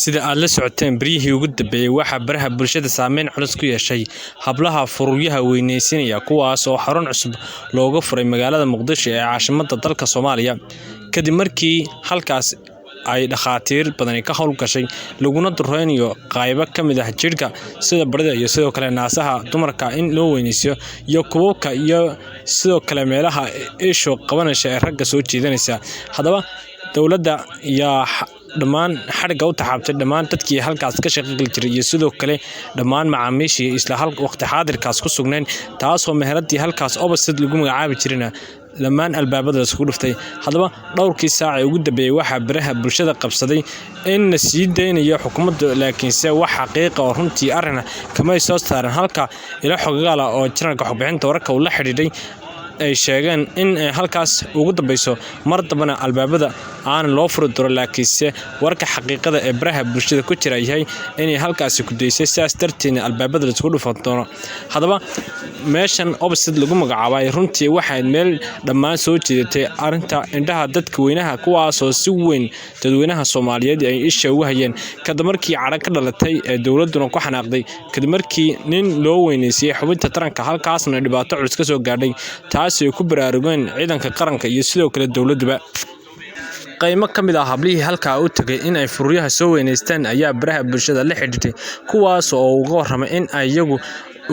sida aad la socoteen barihii ugu dambeeyay waxa baraha bulshada saameyn culus ku yeeshay hablaha furyaha weynaysiinaya kuwaas oo xarun cusub looga furay magaalada Muqdisho ee caasimadda dalka Soomaaliya kadib markii halkaas ay dhaqaatiir badan ka hawl gashay laguna dureynayo qaybo kamid ah jirka sida barida iyo sidoo kale naasaha dumarka in loo weynaysiyo iyo kuwka iyo sidoo kale meelaha isho qabanaysa ee ragga soo jeedanaysa hadaba dawladda yaa dhamaan xariga u taxaabtay dhamaan dadkii halkaas ka shaqeeyay jiray iyo sidoo kale dhamaan macaamiishii isla hal waqti xaadirkaas ku sugneen taas oo meheradii halkaas opposite lagu magacaabi jirina lamaan albaabada isku dhuftay hadaba dhowrkii saac ugu dambeeyay waxa baraha bulshada qabsaday in la sii deynayo xukuumadda laakiinse wax xaqiiqo oo runtii arrin kama soo saaran halka ila xogaal oo jiranka xubinta wararka uu la xiriiray ay sheegeen in halkaas ugu dambayso mar dambana albaabada aan loo furi doono laakiinse warka xaqiiqada ee baraha bulshada ku jira yahay in halkaas ku deysay sidaas darteena albaabada isku dhufan doono hadaba meeshan opposite lagu magacaabay runtii waxay meel dhamaan soo jeedatay arinta indhaha dadka weynaha kuwaas oo si weyn dadweynaha Soomaaliyeed ay isha ugu hayeen kadib markii caraq ka dhalatay ee dawladuna ku xanaaqday kadib markii nin loo weynaysay xubinta taranka halkaasna dhibaato culus ka soo gaadhay taas oo ku baraarugeen ciidanka qaranka iyo sidoo kale dawladduba qaymo kamid ah hablihii halka u tagay in ay furyaha soo weynaystaan ayaa baraha bulshada la xidhiidhay kuwaas oo uga warramay in ay iyagu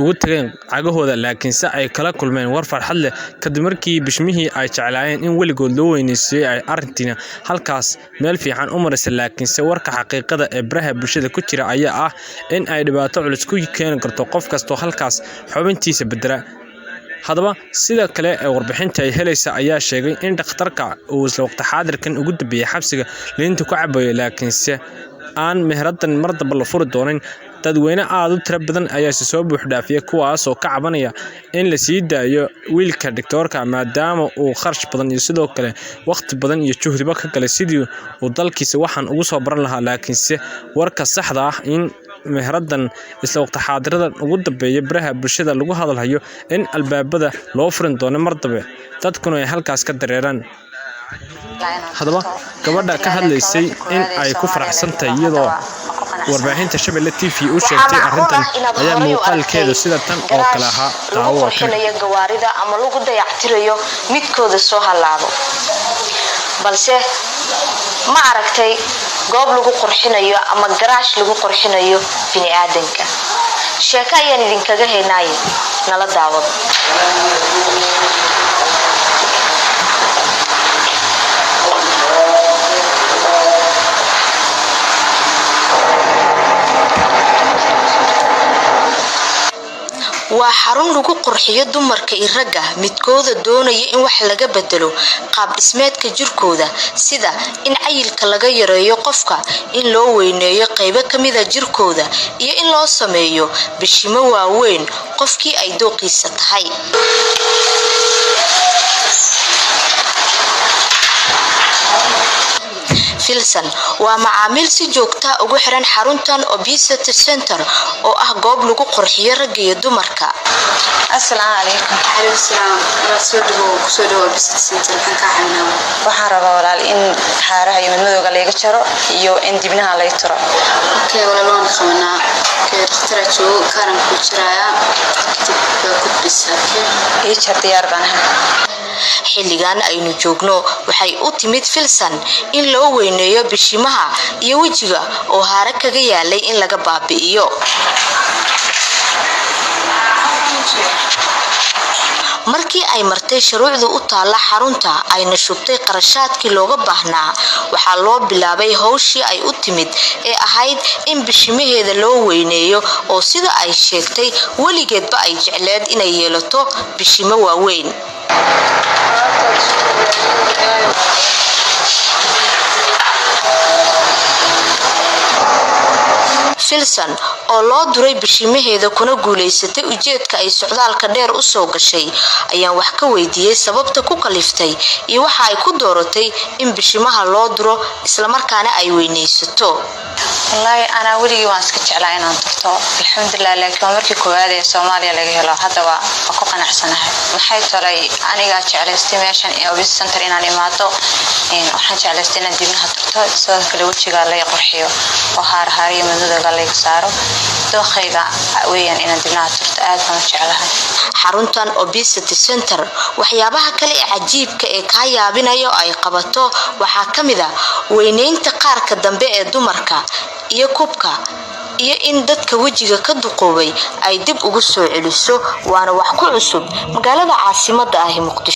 ugu tageen cagahooda laakiinse ay kala kulmeen war farxad leh kadib markii bishmihii ay jeclaayeen in weligood loo weynaysay ay arintina halkaas meel fiican u marisay laakiinse warka xaqiiqada ee baraha bulshada ku jira ayaa ah in ay dhibaato culus ku keen karto qof kasto halkaas xubintiisa bedela hadaba sida kale ee warbixinta ay helaysa ayaa sheegay in dhakhtarka uu isla waqti xaadirkan ugu dambeeyay xabsiga leenta ku cabayo laakiinse aan meheradan mar daba la furi doonin dadweyne aad u tira badan ayaa soo buux dhaafiyay kuwaas oo ka cabanaya in la sii daayo wiilka doctorka maadaama uu kharash badan iyo sidoo kale waqti badan iyo juhdiba ka galay sidii uu dalkiisa waxaan ugu soo baran lahaa laakiinse warka saxda ah in meheradan isla waqti xaadirada ugu dambeeyay baraha bulshada lagu hadalhayo in albaabada loo furin doono mar daba dadkuna ay halkaas ka dareeraan hadaba gabadha ka hadlaysay in ay ku faraxsantay iyadoo warbaahinta Shabeelle TV u sheegtay arrintan ayaa muuqaalkeedu sida tan oo kale ah daawo kale gawaarida ama lagu dayactirayo midkooda soo halaabo balse ma aragtay goob lagu qurxinayo ama garaash lagu qurxinayo bini aadanka sheeka ayaan idinkaga heenay nala daawado waa xarun lagu qurxiyo dumarka iyo ragga midkooda doonaya in wax laga bedelo qaab dhismeedka jirkooda sida in cayilka laga yareeyo qofka in loo weyneeyo qaybo kamid ah jirkooda iyo in loo sameeyo bishimo waaweyn qofkii ay dooqiisa tahay Filsan waa macaamiil si joogta ugu xiran xaruntan Obesity Center oo ah goob lagu qurxiyo ragga iyo dumarka. Assalaamu alaykum. Soo dhawo Obesity Center kan ka xamnaa. Waxaan rabaa walaal in xaaraha iyo madowga laga jaro iyo in dibnaha la tiro. Okay walaal qabanaa. Dhakhtar joogo karan ku jiraya. Ku bisakay. Ee diyaar baan xilligan aynu joogno waxay u timid Filsan in loo weyneeyo bishimaha iyo wajiga oo haara kaga yaalay in laga baabi'iyo markii ay martay shuruucda u taala xarunta ayna shubtay qarashaadkii looga baahnaa waxa loo bilaabay hawshii ay u timid ee ahayd in bishimaheeda loo weyneeyo oo sida ay sheegtay waligeedba ay jecleed inay yeelato bishimo waaweyn Filsan oo loo duray bishimaheeda kuna guuleysatay ujeedka ay socdaalka dheer u soo gashay ayaan wax ka weydiiyay sababta ku kaliftay iyo waxa ay ku dooratay in bishimaha loo duro isla markaana ay weyneysato wallahi ana waliga waan iska jeclaa inaan tagto alxamdulillah laakiin markii koowaad ee Soomaaliya laga helo hadda waa ku qanacsanahay maxay tahay aniga jeclaystay meeshan ee obis center inaan imaado waxaan jeclaystay inaan dibnaha tagto soo kale wajiga la qurxiyo oo haariyo madowga la saaro dookhayga weeyaan inaan dibnaha tagto aad baan jeclahay xaruntan obesity center waxyaabaha kale ee cajiibka ee ka yaabinayo ay qabato waxa kamid ah weynaynta qaarka dambe ee dumarka iyo kubka iyo in dadka wajiga ka duqoobay ay dib ugu soo celiso waana wax ku cusub magaalada caasimadda ah Muqdisho.